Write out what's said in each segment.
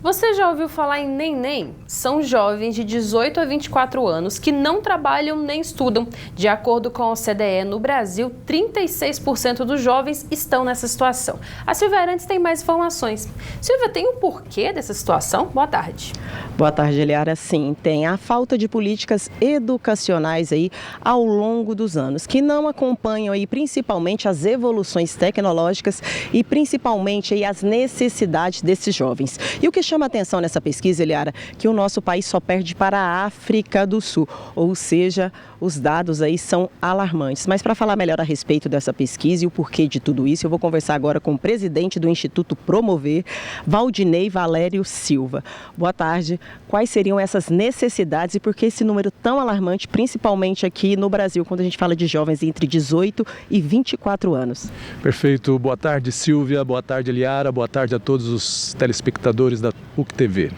Você já ouviu falar em neném? São jovens de 18 a 24 anos que não trabalham nem estudam. De acordo com a OCDE, no Brasil, 36% dos jovens estão nessa situação. A Silvia Arantes tem mais informações. Silvia, tem um porquê dessa situação? Boa tarde. Boa tarde, Eliara. Sim, tem a falta de políticas educacionais aí ao longo dos anos, que não acompanham aí principalmente as evoluções tecnológicas e principalmente aí as necessidades desses jovens. E o que chama atenção nessa pesquisa, Eliara, que o nosso país só perde para a África do Sul, ou seja, os dados aí são alarmantes. Mas para falar melhor a respeito dessa pesquisa e o porquê de tudo isso, eu vou conversar agora com o presidente do Instituto Promover, Valdinei Valério Silva. Boa tarde. Quais seriam essas necessidades e por que esse número tão alarmante, principalmente aqui no Brasil, quando a gente fala de jovens entre 18 e 24 anos? Perfeito. Boa tarde, Silvia. Boa tarde, Eliara. Boa tarde a todos os telespectadores da PUC TV.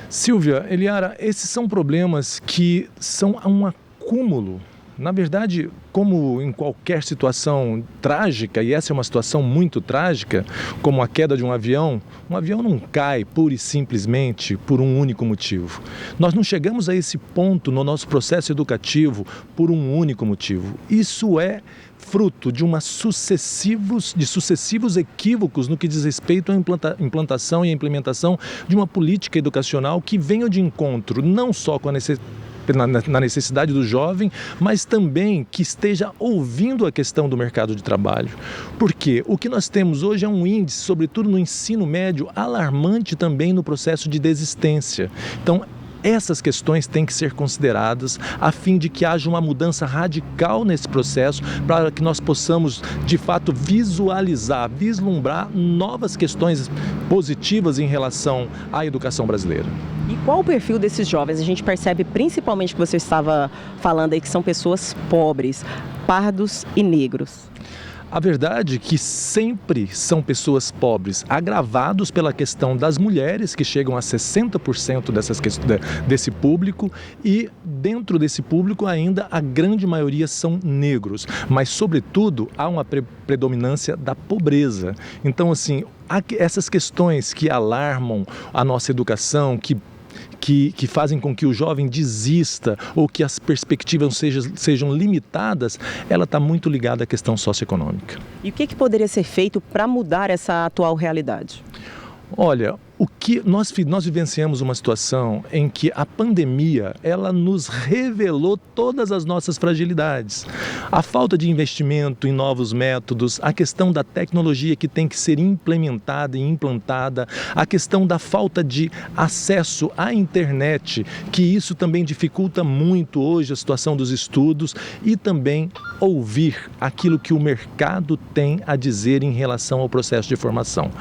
Silvia, Eliara, esses são problemas que são um acúmulo. Na verdade, como em qualquer situação trágica, e essa é uma situação muito trágica, como a queda de um avião não cai pura e simplesmente por um único motivo. Nós não chegamos a esse ponto no nosso processo educativo por um único motivo. Isso é fruto de sucessivos equívocos no que diz respeito à implantação e à implementação de uma política educacional que venha de encontro não só com na necessidade do jovem, mas também que esteja ouvindo a questão do mercado de trabalho. Porque o que nós temos hoje é um índice, sobretudo no ensino médio, alarmante também no processo de desistência. Então, essas questões têm que ser consideradas a fim de que haja uma mudança radical nesse processo para que nós possamos, de fato, vislumbrar novas questões positivas em relação à educação brasileira. E qual o perfil desses jovens? A gente percebe principalmente que você estava falando aí que são pessoas pobres, pardos e negros. A verdade é que sempre são pessoas pobres, agravados pela questão das mulheres, que chegam a 60% desse público, e dentro desse público ainda a grande maioria são negros, mas sobretudo há uma predominância da pobreza. Então, assim, há essas questões que alarmam a nossa educação, que fazem com que o jovem desista ou que as perspectivas sejam limitadas, ela está muito ligada à questão socioeconômica. E o que poderia ser feito para mudar essa atual realidade? Olha, nós vivenciamos uma situação em que a pandemia, ela nos revelou todas as nossas fragilidades. A falta de investimento em novos métodos, a questão da tecnologia que tem que ser implementada e implantada, a questão da falta de acesso à internet, que isso também dificulta muito hoje a situação dos estudos, e também ouvir aquilo que o mercado tem a dizer em relação ao processo de formação.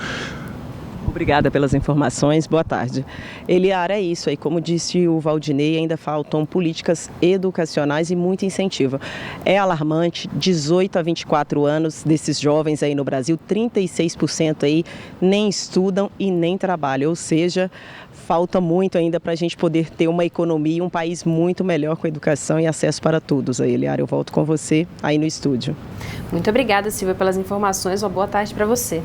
Obrigada pelas informações, boa tarde. Eliara, é isso aí, como disse o Valdinei, ainda faltam políticas educacionais e muito incentivo. É alarmante, 18 a 24 anos desses jovens aí no Brasil, 36% aí nem estudam e nem trabalham, ou seja, falta muito ainda para a gente poder ter uma economia e um país muito melhor com educação e acesso para todos. Aí, Eliara, eu volto com você aí no estúdio. Muito obrigada, Silvia, pelas informações, uma boa tarde para você.